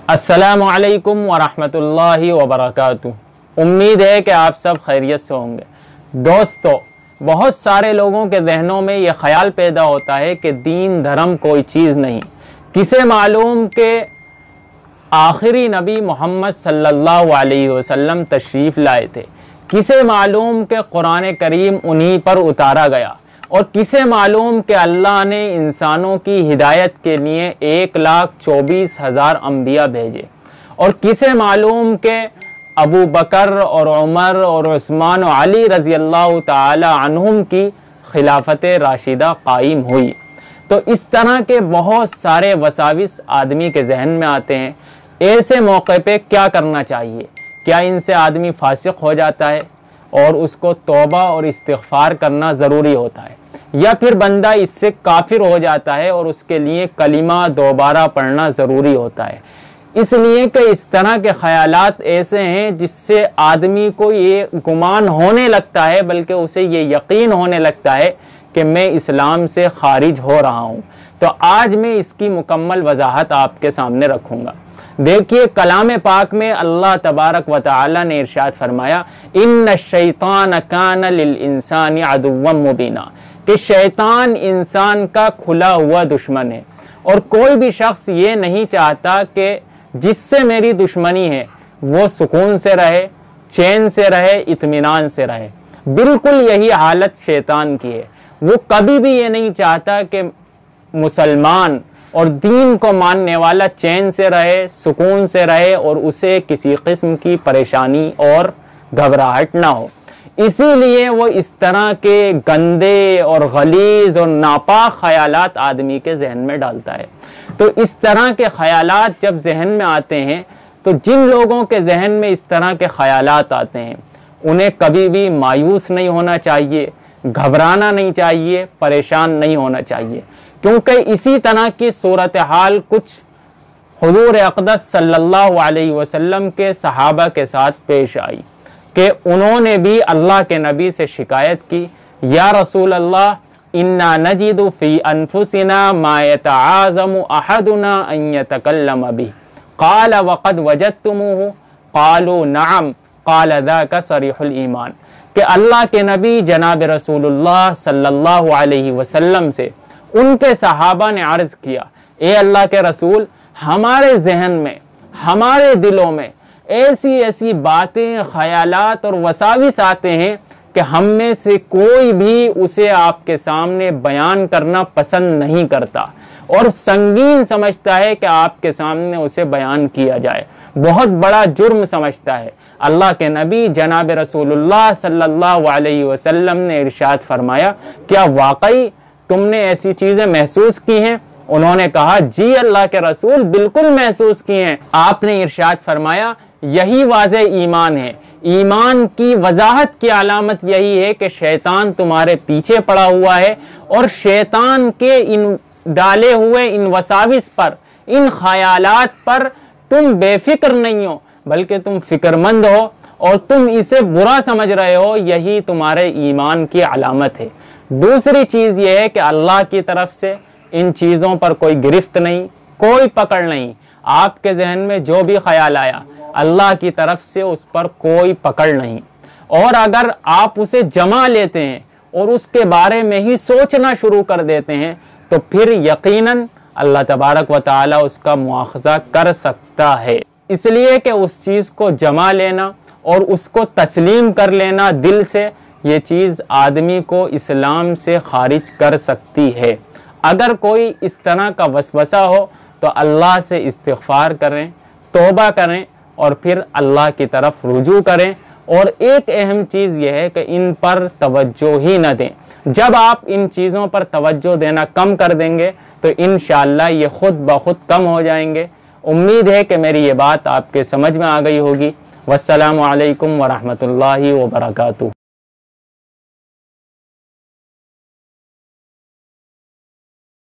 अस्सलामु अलैकुम वरहमतुल्लाहि वबरकातुहू। उम्मीद है कि आप सब खैरियत से होंगे। दोस्तों, बहुत सारे लोगों के जहनों में ये ख्याल पैदा होता है कि दीन धर्म कोई चीज़ नहीं। किसे मालूम कि आखिरी नबी मोहम्मद सल्लल्लाहु अलैहि वसल्लम तशरीफ़ लाए थे, किसे मालूम कि कुरान करीम उन्हीं पर उतारा गया, और किसे मालूम कि अल्लाह ने इंसानों की हिदायत के लिए 1,24,000 अंबिया भेजे, और किसे मालूम कि अबू बकर और उमर और उस्मान और अली रज़ी अल्लाह ताला अन्हुम की खिलाफत राशिदा कायम हुई। तो इस तरह के बहुत सारे वसाविस आदमी के जहन में आते हैं। ऐसे मौके पे क्या करना चाहिए? क्या इनसे आदमी फासिक हो जाता है और उसको तौबा और इस्तिग़फ़ार करना ज़रूरी होता है, या फिर बंदा इससे काफिर हो जाता है और उसके लिए कलिमा दोबारा पढ़ना ज़रूरी होता है? इसलिए कि इस तरह के ख़यालात ऐसे हैं जिससे आदमी को ये गुमान होने लगता है, बल्कि उसे ये यकीन होने लगता है कि मैं इस्लाम से खारिज हो रहा हूँ। तो आज मैं इसकी मुकम्मल वजाहत आपके सामने रखूँगा। देखिए, कलाम पाक में अल्लाह तबारक व तआला ने इरशाद फरमाया, इन्न शैतान कान लिल इंसानी अदुव्वम मुबीना, कि शैतान इंसान का खुला हुआ दुश्मन है। और कोई भी शख्स ये नहीं चाहता कि जिससे मेरी दुश्मनी है वो सुकून से रहे, चैन से रहे, इत्मीनान से रहे। बिल्कुल यही हालत शैतान की है। वो कभी भी ये नहीं चाहता कि मुसलमान और दीन को मानने वाला चैन से रहे, सुकून से रहे, और उसे किसी किस्म की परेशानी और घबराहट ना हो। इसीलिए वो इस तरह के गंदे और गलीज और नापाक ख्यालात आदमी के जहन में डालता है। तो इस तरह के ख्यालात जब जहन में आते हैं, तो जिन लोगों के जहन में इस तरह के ख्यालात आते हैं उन्हें कभी भी मायूस नहीं होना चाहिए, घबराना नहीं चाहिए, परेशान नहीं होना चाहिए, क्योंकि इसी तरह की सूरत हाल कुछ हुजूर अक़दस सल्लल्लाहु अलैहि वसल्लम के सहाबा के साथ पेश आई कि उन्होंने भी अल्लाह के नबी से शिकायत की, या रसूल अल्लाह, इन्ना नजिदु फी अनफुसिना मा यतआज़मु अहदुना अन यतकल्लम बिही, क़ाल वक़द वजदतुमूहु, क़ालू नअम, क़ाल ज़ाका सरीहुल ईमान। कि अल्लाह के नबी जनाब रसूलुल्लाह सल्लल्लाहु अलैहि वसल्लम से उनके सहाबा ने अर्ज़ किया, ए अल्लाह के रसूल, हमारे जहन में, हमारे दिलों में ऐसी ऐसी बातें, ख्यालात और वसाविस आते हैं कि हम में से कोई भी उसे आपके सामने बयान करना पसंद नहीं करता और संगीन समझता है कि आपके सामने उसे बयान किया जाए, बहुत बड़ा जुर्म समझता है। अल्लाह के नबी जनाब रसूलुल्लाह सल्लल्लाहु अलैहि वसल्लम ने इरशाद फरमाया, क्या वाकई तुमने ऐसी चीज़ें महसूस की हैं? उन्होंने कहा, जी अल्लाह के रसूल, बिल्कुल महसूस की हैं। आपने इरशाद फरमाया, यही वाज़े ईमान है। ईमान की वजाहत की अलामत यही है कि शैतान तुम्हारे पीछे पड़ा हुआ है, और शैतान के इन डाले हुए इन वसाविस पर, इन ख्यालात पर तुम बेफिक्र नहीं हो, बल्कि तुम फिक्रमंद हो और तुम इसे बुरा समझ रहे हो। यही तुम्हारे ईमान की अलामत है। दूसरी चीज़ यह है कि अल्लाह की तरफ से इन चीज़ों पर कोई गिरफ्त नहीं, कोई पकड़ नहीं। आपके जहन में जो भी ख्याल आया, अल्लाह की तरफ से उस पर कोई पकड़ नहीं। और अगर आप उसे जमा लेते हैं और उसके बारे में ही सोचना शुरू कर देते हैं, तो फिर यकीनन अल्लाह तबारक व ताला उसका मुआखज़ा कर सकता है। इसलिए कि उस चीज़ को जमा लेना और उसको तस्लीम कर लेना दिल से, ये चीज़ आदमी को इस्लाम से खारिज कर सकती है। अगर कोई इस तरह का वसवसा हो तो अल्लाह से इस्तिग़फ़ार करें, तौबा करें, और फिर अल्लाह की तरफ रुजू करें। और एक अहम चीज़ यह है कि इन पर तवज्जो ही न दें। जब आप इन चीज़ों पर तवज्जो देना कम कर देंगे तो इंशाअल्लाह ये खुद ब खुद कम हो जाएंगे। उम्मीद है कि मेरी ये बात आपके समझ में आ गई होगी। वस्सलामु अलैकुम वरहमतुल्लाहि वबरकातुहू।